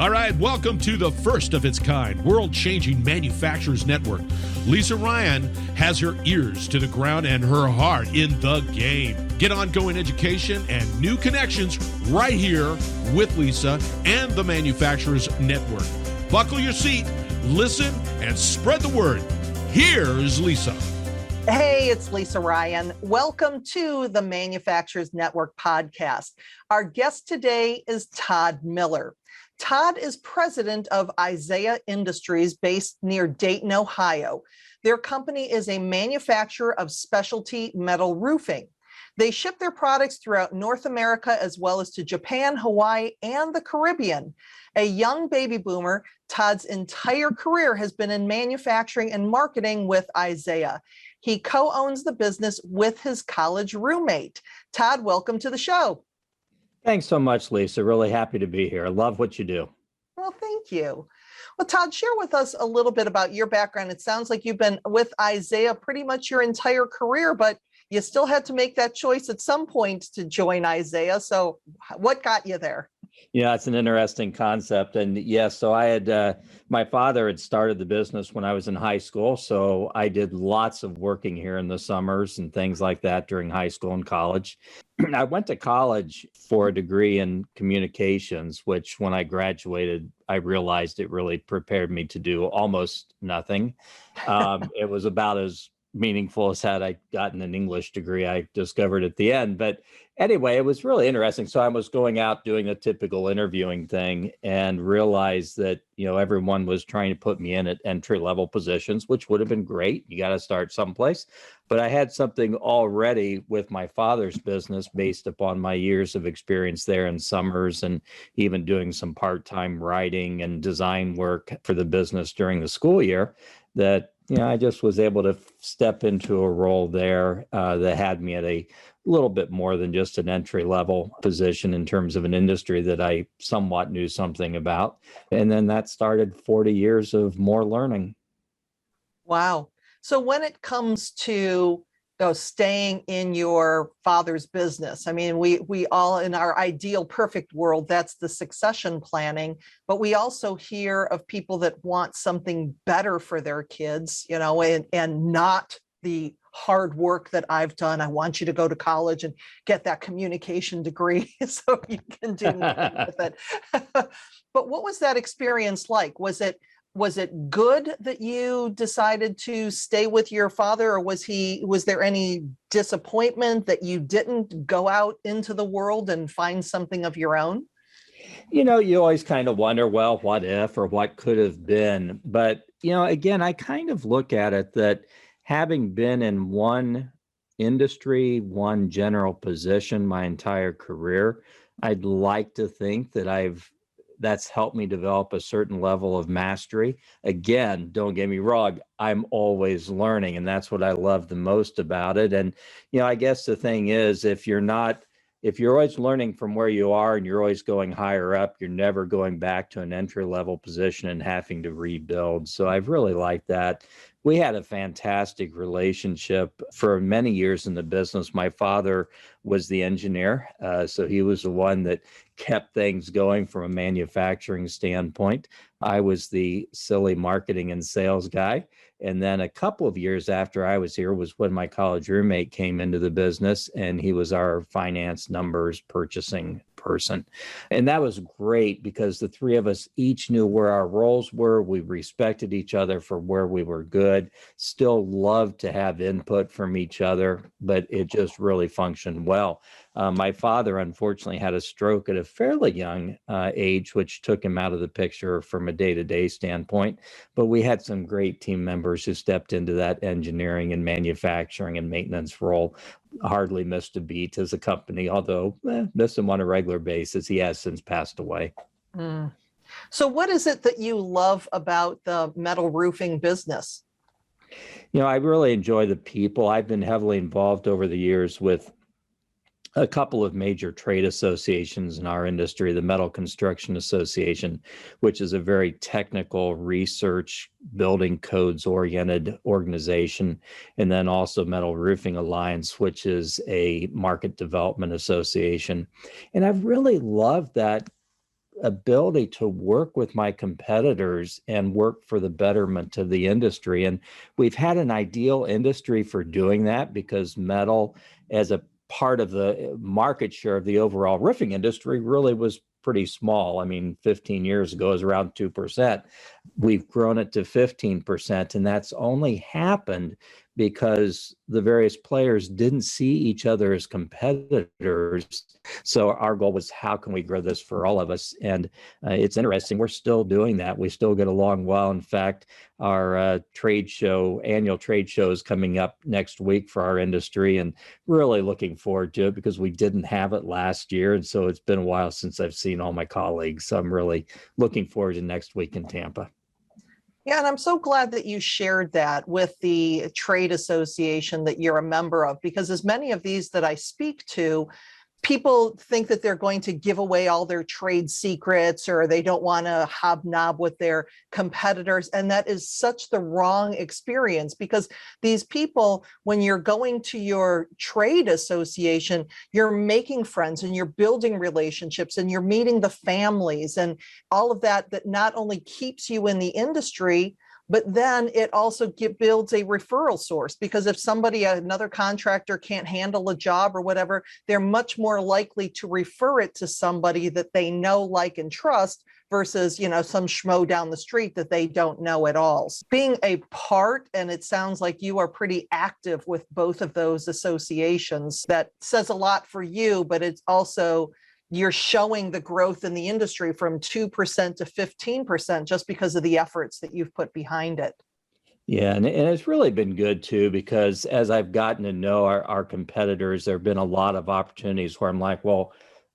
All right, welcome to the first of its kind, world-changing manufacturers network. Lisa Ryan has her ears to the ground and her heart in the game. Get ongoing education and new connections right here with Lisa and the Manufacturers Network. Buckle your seat, listen, and spread the word. Here's Lisa. Hey, it's Lisa Ryan. Welcome to the Manufacturers Network podcast. Our guest today is Todd Miller. Todd is president of Isaiah Industries based near Dayton, Ohio. Their company is a manufacturer of specialty metal roofing. They ship their products throughout North America as well as to Japan, Hawaii, and the Caribbean. A young baby boomer, Todd's entire career has been in manufacturing and marketing with Isaiah. He co-owns the business with his college roommate. Todd, welcome to the show. Thanks so much, Lisa. Really happy to be here. I love what you do. Well, thank you. Well, Todd, share with us a little bit about your background. It sounds like you've been with Isaiah pretty much your entire career, but you still had to make that choice at some point to join Isaiah. So what got you there? Yeah, it's an interesting concept. And yes, so I had, my father had started the business when I was in high school. So I did lots of working here in the summers and things like that during high school and college. I went to college for a degree in communications, which when I graduated, I realized it really prepared me to do almost nothing. It was about as meaningful as had I gotten an English degree, I discovered at the end. But anyway, it was really interesting. So I was going out doing a typical interviewing thing and realized that, everyone was trying to put me in at entry-level positions, which would have been great. You got to start someplace. But I had something already with my father's business based upon my years of experience there in summers and even doing some part-time writing and design work for the business during the school year that I just was able to step into a role there that had me at a little bit more than just an entry-level position in terms of an industry that I somewhat knew something about. And then that started 40 years of more learning. Wow. So when it comes to staying in your father's business, I mean, we all in our ideal perfect world, that's the succession planning, but we also hear of people that want something better for their kids, and not the hard work that I've done. I want you to go to college and get that communication degree so you can do nothing with it. But what was that experience like? Was it good that you decided to stay with your father, or was there any disappointment that you didn't go out into the world and find something of your own? You always kind of wonder, well, what if or what could have been? But, again, I kind of look at it that having been in one industry, one general position my entire career, I'd like to think that that's helped me develop a certain level of mastery. Again, don't get me wrong, I'm always learning, and that's what I love the most about it. And, I guess the thing is, if you're always learning from where you are and you're always going higher up, you're never going back to an entry-level position and having to rebuild. So I've really liked that. We had a fantastic relationship for many years in the business. My father was the engineer, so he was the one that kept things going from a manufacturing standpoint. I was the silly marketing and sales guy. And then a couple of years after I was here was when my college roommate came into the business, and he was our finance numbers purchasing person. And that was great because the three of us each knew where our roles were. We respected each other for where we were good, still loved to have input from each other, but it just really functioned well. My father, unfortunately, had a stroke at a fairly young age, which took him out of the picture from a day-to-day standpoint. But we had some great team members who stepped into that engineering and manufacturing and maintenance role. Hardly missed a beat as a company, although missed him on a regular basis. He has since passed away. Mm. So what is it that you love about the metal roofing business? I really enjoy the people. I've been heavily involved over the years with a couple of major trade associations in our industry, the Metal Construction Association, which is a very technical research, building codes oriented organization, and then also Metal Roofing Alliance, which is a market development association. And I've really loved that ability to work with my competitors and work for the betterment of the industry. And we've had an ideal industry for doing that because metal, as a part of the market share of the overall roofing industry, really was pretty small. I mean, 15 years ago it was around 2%. We've grown it to 15%, and that's only happened because the various players didn't see each other as competitors. So our goal was, how can we grow this for all of us? And it's interesting, we're still doing that. We still get along well. In fact, our annual trade show is coming up next week for our industry, and really looking forward to it because we didn't have it last year. And so it's been a while since I've seen all my colleagues. So I'm really looking forward to next week in Tampa. Yeah, and I'm so glad that you shared that with the trade association that you're a member of, because as many of these that I speak to, people think that they're going to give away all their trade secrets, or they don't want to hobnob with their competitors. And that is such the wrong experience, because these people, when you're going to your trade association, you're making friends and you're building relationships and you're meeting the families and all of that, that not only keeps you in the industry, but then it also builds a referral source, because if another contractor can't handle a job or whatever, they're much more likely to refer it to somebody that they know, like, and trust versus, some schmo down the street that they don't know at all. So being a part, and it sounds like you are pretty active with both of those associations, that says a lot for you, but it's also, you're showing the growth in the industry from 2% to 15% just because of the efforts that you've put behind it. Yeah, and it's really been good too, because as I've gotten to know our competitors, there have been a lot of opportunities where I'm like, well,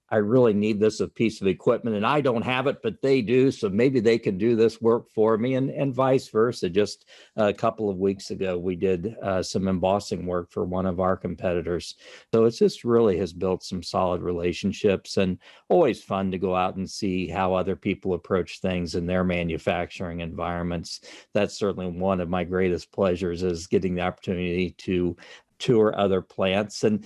I really need this a piece of equipment and I don't have it, but they do. So maybe they can do this work for me, and vice versa. Just a couple of weeks ago, we did some embossing work for one of our competitors. So it's just really has built some solid relationships, and always fun to go out and see how other people approach things in their manufacturing environments. That's certainly one of my greatest pleasures, is getting the opportunity to tour other plants. And,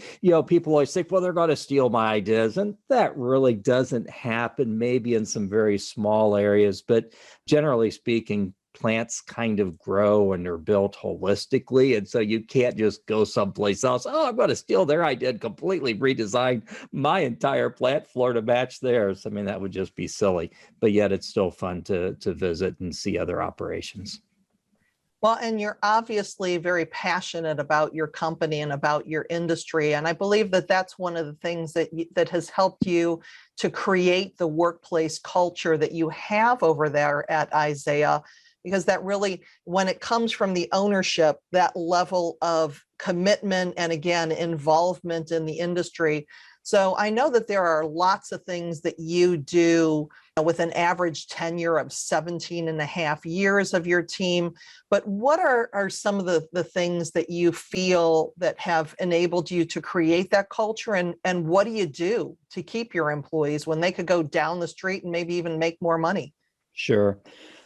people always think, well, they're going to steal my ideas. And that really doesn't happen, maybe in some very small areas. But generally speaking, plants kind of grow and are built holistically. And so you can't just go someplace else. Oh, I'm going to steal their idea and completely redesign my entire plant floor to match theirs. I mean, that would just be silly. But yet it's still fun to visit and see other operations. Well, and you're obviously very passionate about your company and about your industry. And I believe that that's one of the things that has helped you to create the workplace culture that you have over there at Isaiah, because that really, when it comes from the ownership, that level of commitment and, again, involvement in the industry. So I know that there are lots of things that you do with an average tenure of 17 and a half years of your team. But what are some of the things that you feel that have enabled you to create that culture? And what do you do to keep your employees when they could go down the street and maybe even make more money? Sure.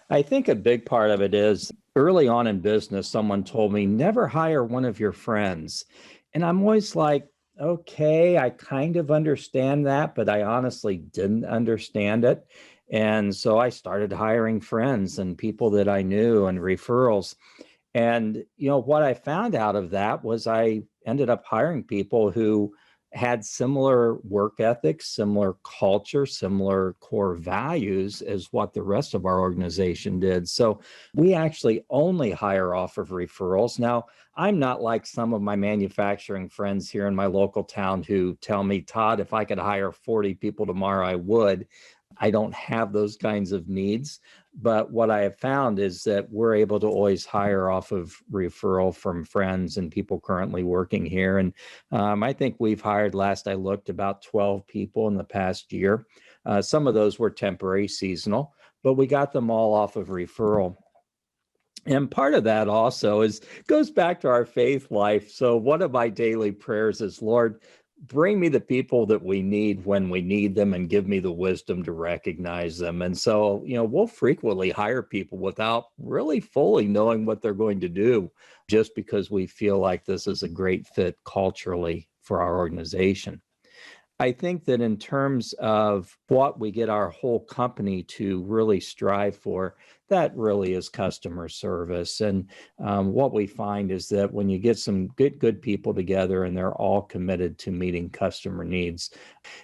I think a big part of it is, early on in business, someone told me, never hire one of your friends. And I'm always like, okay, I kind of understand that, but I honestly didn't understand it. And so I started hiring friends and people that I knew and referrals. And, what I found out of that was I ended up hiring people who had similar work ethics, similar culture, similar core values as what the rest of our organization did. So we actually only hire off of referrals. Now, I'm not like some of my manufacturing friends here in my local town who tell me, Todd, if I could hire 40 people tomorrow, I would. I don't have those kinds of needs. But what I have found is that we're able to always hire off of referral from friends and people currently working here. And I think we've hired, last I looked, about 12 people in the past year. Some of those were temporary, seasonal, but we got them all off of referral. And part of that also goes back to our faith life. So one of my daily prayers is, Lord, bring me the people that we need when we need them, and give me the wisdom to recognize them. And so, we'll frequently hire people without really fully knowing what they're going to do, just because we feel like this is a great fit culturally for our organization. I think that in terms of what we get our whole company to really strive for, that really is customer service. And what we find is that when you get some good people together and they're all committed to meeting customer needs,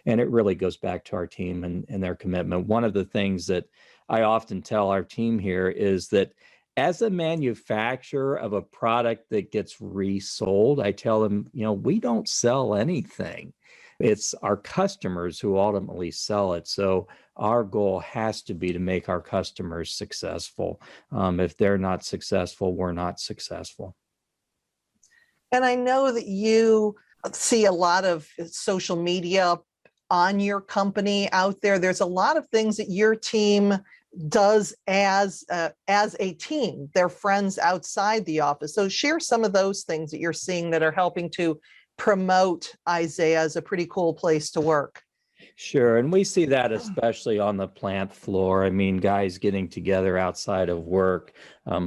and it really goes back to our team and their commitment. One of the things that I often tell our team here is that as a manufacturer of a product that gets resold, I tell them, we don't sell anything. It's our customers who ultimately sell it. So our goal has to be to make our customers successful. If they're not successful, we're not successful. And I know that you see a lot of social media on your company out there. There's a lot of things that your team does as a team. They're friends outside the office. So share some of those things that you're seeing that are helping to promote Isaiah as a pretty cool place to work. Sure. And we see that especially on the plant floor. I mean, guys getting together outside of work,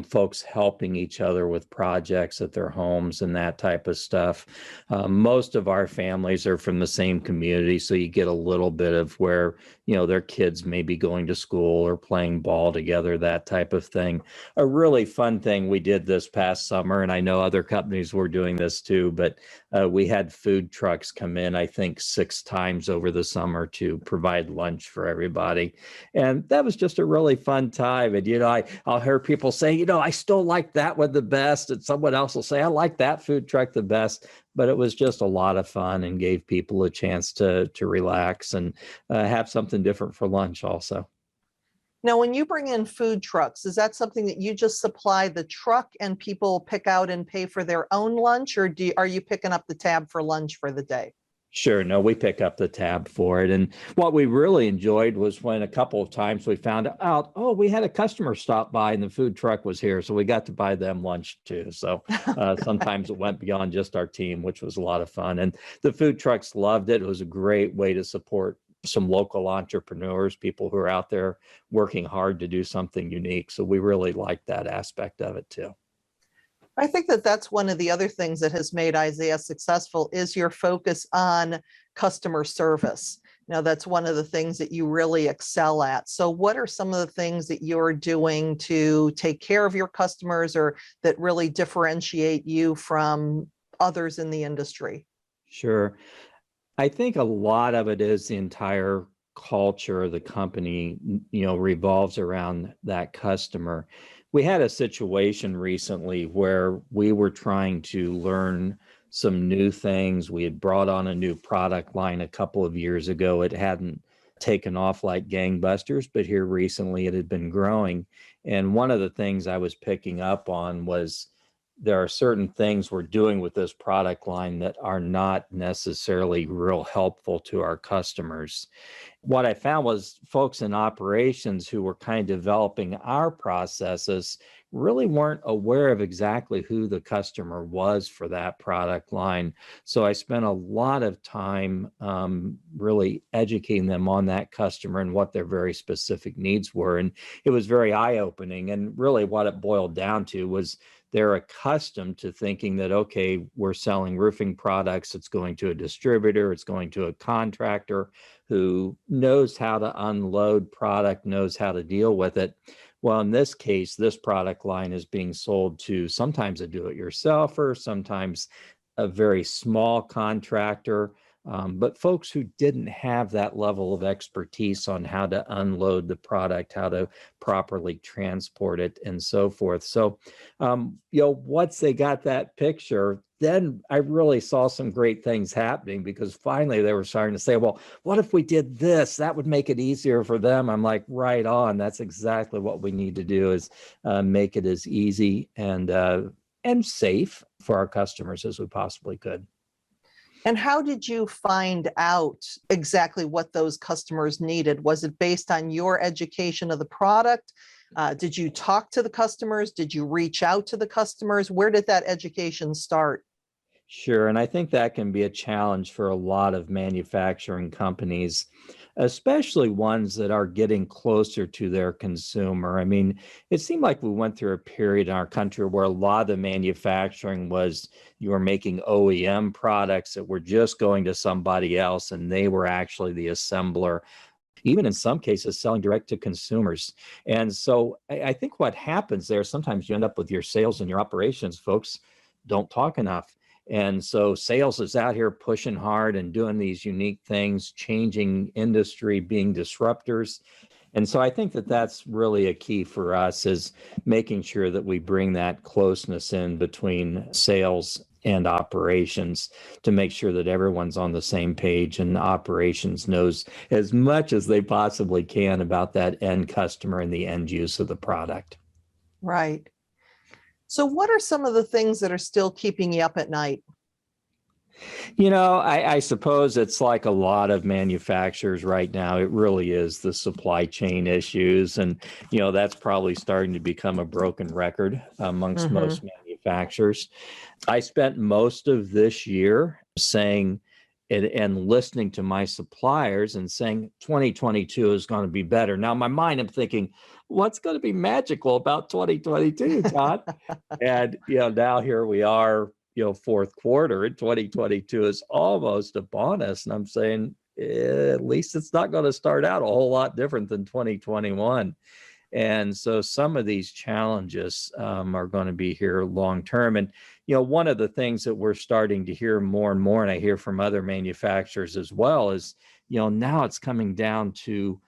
folks helping each other with projects at their homes and that type of stuff. Most of our families are from the same community, so you get a little bit of where, their kids may be going to school or playing ball together, that type of thing. A really fun thing we did this past summer, and I know other companies were doing this too, but we had food trucks come in, I think 6 times over the summer to provide lunch for everybody. And that was just a really fun time. And, I'll hear people say, I still like that one the best. And someone else will say, I like that food truck the best. But it was just a lot of fun and gave people a chance to relax and have something different for lunch also. Now, when you bring in food trucks, is that something that you just supply the truck and people pick out and pay for their own lunch, or are you picking up the tab for lunch for the day? Sure. No, we pick up the tab for it. And what we really enjoyed was when a couple of times we found out, we had a customer stop by and the food truck was here. So we got to buy them lunch too. So sometimes it went beyond just our team, which was a lot of fun. And the food trucks loved it. It was a great way to support some local entrepreneurs, people who are out there working hard to do something unique. So we really liked that aspect of it too. I think that that's one of the other things that has made Isaiah successful is your focus on customer service. That's one of the things that you really excel at. So what are some of the things that you're doing to take care of your customers or that really differentiate you from others in the industry? Sure. I think a lot of it is the entire culture of the company, revolves around that customer. We had a situation recently where we were trying to learn some new things. We had brought on a new product line a couple of years ago. It hadn't taken off like gangbusters, but here recently it had been growing. And one of the things I was picking up on was there are certain things we're doing with this product line that are not necessarily real helpful to our customers. What I found was folks in operations who were kind of developing our processes really weren't aware of exactly who the customer was for that product line. So I spent a lot of time really educating them on that customer and what their very specific needs were. And it was very eye-opening. And really what it boiled down to was they're accustomed to thinking that, okay, we're selling roofing products, it's going to a distributor, it's going to a contractor who knows how to unload product, knows how to deal with it. Well, in this case, this product line is being sold to sometimes a do-it-yourselfer, sometimes a very small contractor, but folks who didn't have that level of expertise on how to unload the product, how to properly transport it, and so forth. So, once they got that picture, then I really saw some great things happening because finally they were starting to say, well, what if we did this? That would make it easier for them. I'm like, right on. That's exactly what we need to do is make it as easy and safe for our customers as we possibly could. And how did you find out exactly what those customers needed? Was it based on your education of the product? Did you talk to the customers? Did you reach out to the customers? Where did that education start? Sure. And I think that can be a challenge for a lot of manufacturing companies, especially ones that are getting closer to their consumer. I mean, it seemed like we went through a period in our country where a lot of the manufacturing was you were making OEM products that were just going to somebody else, and they were actually the assembler, even in some cases selling direct to consumers. And so I think what happens there, sometimes you end up with your sales and your operations folks don't talk enough. And so sales is out here pushing hard and doing these unique things, changing industry, being disruptors. And so I think that that's really a key for us, is making sure that we bring that closeness in between sales and operations to make sure that everyone's on the same page, and operations knows as much as they possibly can about that end customer and the end use of the product. Right. So what are some of the things that are still keeping you up at night? I suppose it's like a lot of manufacturers right now. It really is the supply chain issues. And, that's probably starting to become a broken record amongst most manufacturers. I spent most of this year saying and listening to my suppliers and saying 2022 is going to be better. Now, in my mind, I'm thinking, what's going to be magical about 2022, Todd? And, now here we are, fourth quarter in 2022 is almost upon us. And I'm saying, at least it's not going to start out a whole lot different than 2021. And so some of these challenges are going to be here long term. And, one of the things that we're starting to hear more and more, and I hear from other manufacturers as well, is, now it's coming down to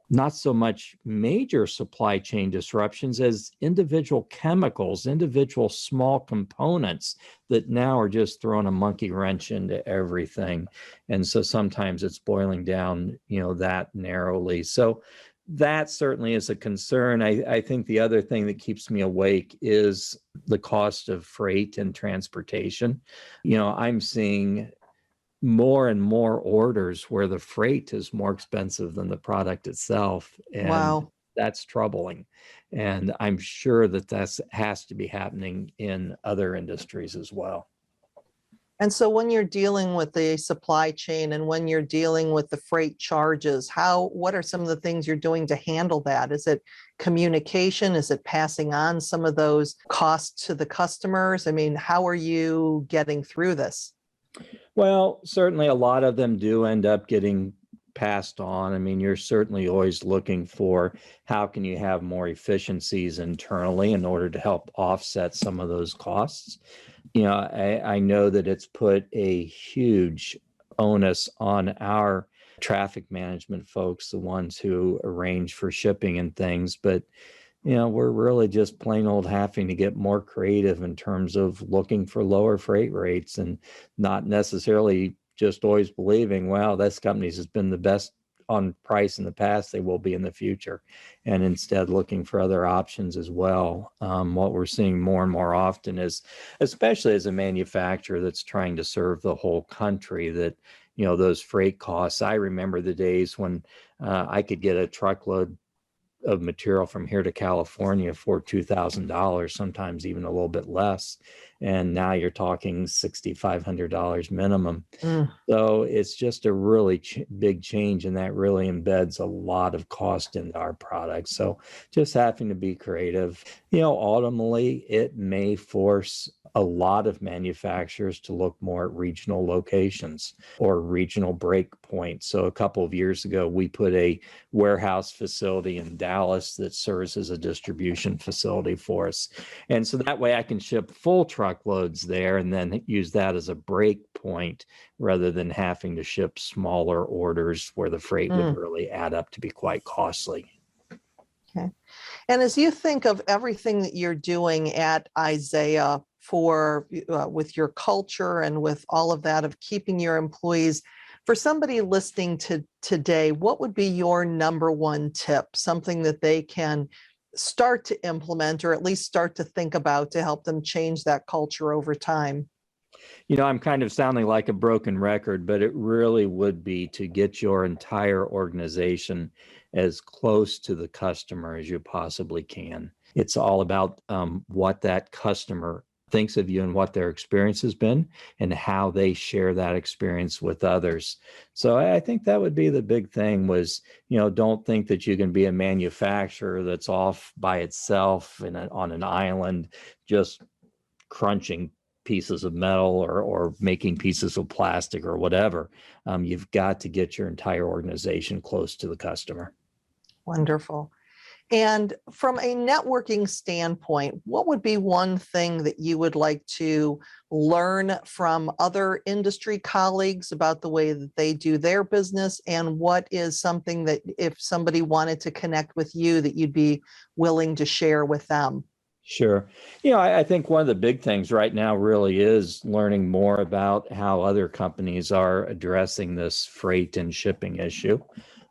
not so much major supply chain disruptions as individual chemicals, individual small components that now are just throwing a monkey wrench into everything. And so sometimes it's boiling down, that narrowly. So that certainly is a concern. I think the other thing that keeps me awake is the cost of freight and transportation. I'm seeing more and more orders where the freight is more expensive than the product itself. And Wow. that's troubling. And I'm sure that has to be happening in other industries as well. And so when you're dealing with the supply chain and when you're dealing with the freight charges, what are some of the things you're doing to handle that? Is it communication? Is it passing on some of those costs to the customers? I mean, how are you getting through this? Well, certainly a lot of them do end up getting passed on. I mean, you're certainly always looking for how can you have more efficiencies internally in order to help offset some of those costs. I know that it's put a huge onus on our traffic management folks, the ones who arrange for shipping and things, but we're really just plain old having to get more creative in terms of looking for lower freight rates and not necessarily just always believing, wow, this company has been the best on price in the past, they will be in the future. And instead looking for other options as well. What we're seeing more and more often is, especially as a manufacturer that's trying to serve the whole country, that those freight costs. I remember the days when I could get a truckload of material from here to California for $2,000, sometimes even a little bit less. And now you're talking $6,500 minimum. So it's just a really big change, and that really embeds a lot of cost into our products. So just having to be creative, ultimately it may force a lot of manufacturers to look more at regional locations or regional break points. So a couple of years ago, we put a warehouse facility in Dallas that serves as a distribution facility for us. And so that way I can ship full truckloads there and then use that as a break point rather than having to ship smaller orders where the freight would really add up to be quite costly. Okay. And as you think of everything that you're doing at Isaiah for with your culture and with all of that of keeping your employees, for somebody listening to today, what would be your number one tip, something that they can start to implement or at least start to think about to help them change that culture over time? I'm kind of sounding like a broken record, but it really would be to get your entire organization as close to the customer as you possibly can. It's all about what that customer thinks of you and what their experience has been and how they share that experience with others. So I think that would be the big thing was, don't think that you can be a manufacturer that's off by itself on an island, just crunching pieces of metal or making pieces of plastic or whatever. You've got to get your entire organization close to the customer. Wonderful. And from a networking standpoint, what would be one thing that you would like to learn from other industry colleagues about the way that they do their business? And what is something that if somebody wanted to connect with you that you'd be willing to share with them? Sure. I think one of the big things right now really is learning more about how other companies are addressing this freight and shipping issue.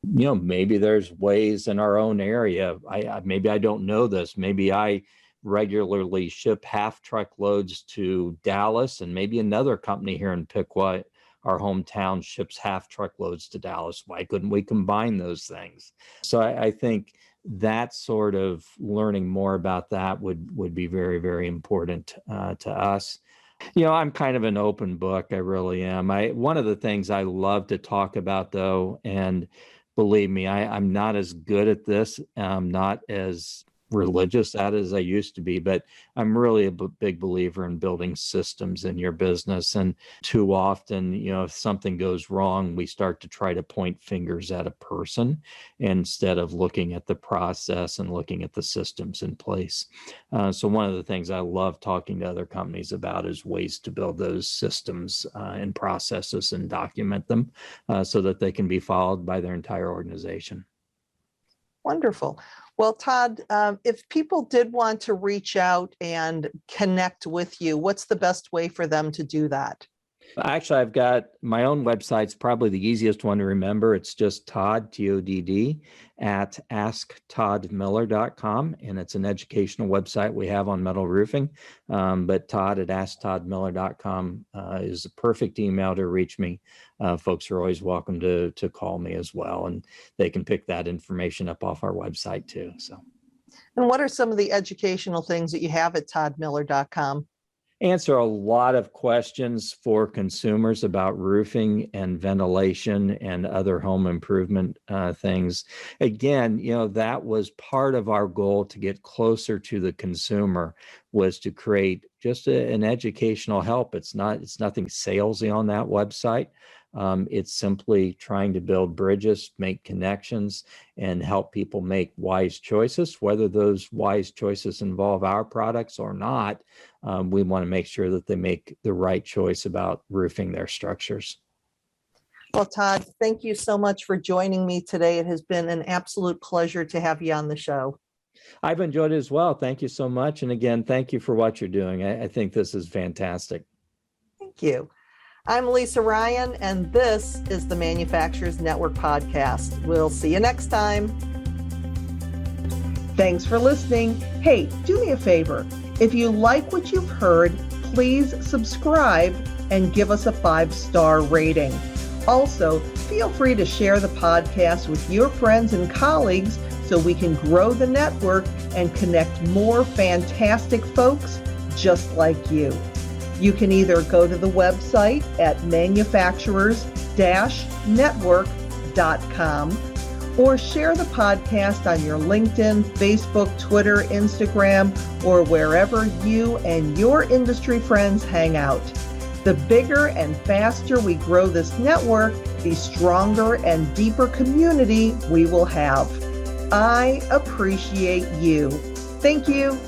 Maybe there's ways in our own area. Maybe I don't know this. Maybe I regularly ship half truckloads to Dallas, and maybe another company here in Piqua, our hometown, ships half truckloads to Dallas. Why couldn't we combine those things? So I think that sort of learning more about that would be very, very important to us. I'm kind of an open book. I really am. One of the things I love to talk about, though, and believe me, I'm not as good at this. I'm not as religious at it as I used to be, but I'm really a big believer in building systems in your business. And too often, if something goes wrong, we start to try to point fingers at a person instead of looking at the process and looking at the systems in place. So one of the things I love talking to other companies about is ways to build those systems and processes and document them so that they can be followed by their entire organization. Wonderful. Well, Todd, if people did want to reach out and connect with you, what's the best way for them to do that? Actually, I've got my own website's probably the easiest one to remember. It's just Todd, Todd, at asktoddmiller.com. And it's an educational website we have on metal roofing. But Todd at asktoddmiller.com is a perfect email to reach me. Folks are always welcome to call me as well. And they can pick that information up off our website too. So. And what are some of the educational things that you have at toddmiller.com? Answer a lot of questions for consumers about roofing and ventilation and other home improvement things. Again, that was part of our goal to get closer to the consumer, was to create just an educational help. It's nothing salesy on that website. It's simply trying to build bridges, make connections, and help people make wise choices. Whether those wise choices involve our products or not, we want to make sure that they make the right choice about roofing their structures. Well, Todd, thank you so much for joining me today. It has been an absolute pleasure to have you on the show. I've enjoyed it as well. Thank you so much. And again, thank you for what you're doing. I think this is fantastic. Thank you. I'm Lisa Ryan, and this is the Manufacturers Network Podcast. We'll see you next time. Thanks for listening. Hey, do me a favor. If you like what you've heard, please subscribe and give us a 5-star rating. Also, feel free to share the podcast with your friends and colleagues so we can grow the network and connect more fantastic folks just like you. You can either go to the website at manufacturers-network.com or share the podcast on your LinkedIn, Facebook, Twitter, Instagram, or wherever you and your industry friends hang out. The bigger and faster we grow this network, the stronger and deeper community we will have. I appreciate you. Thank you.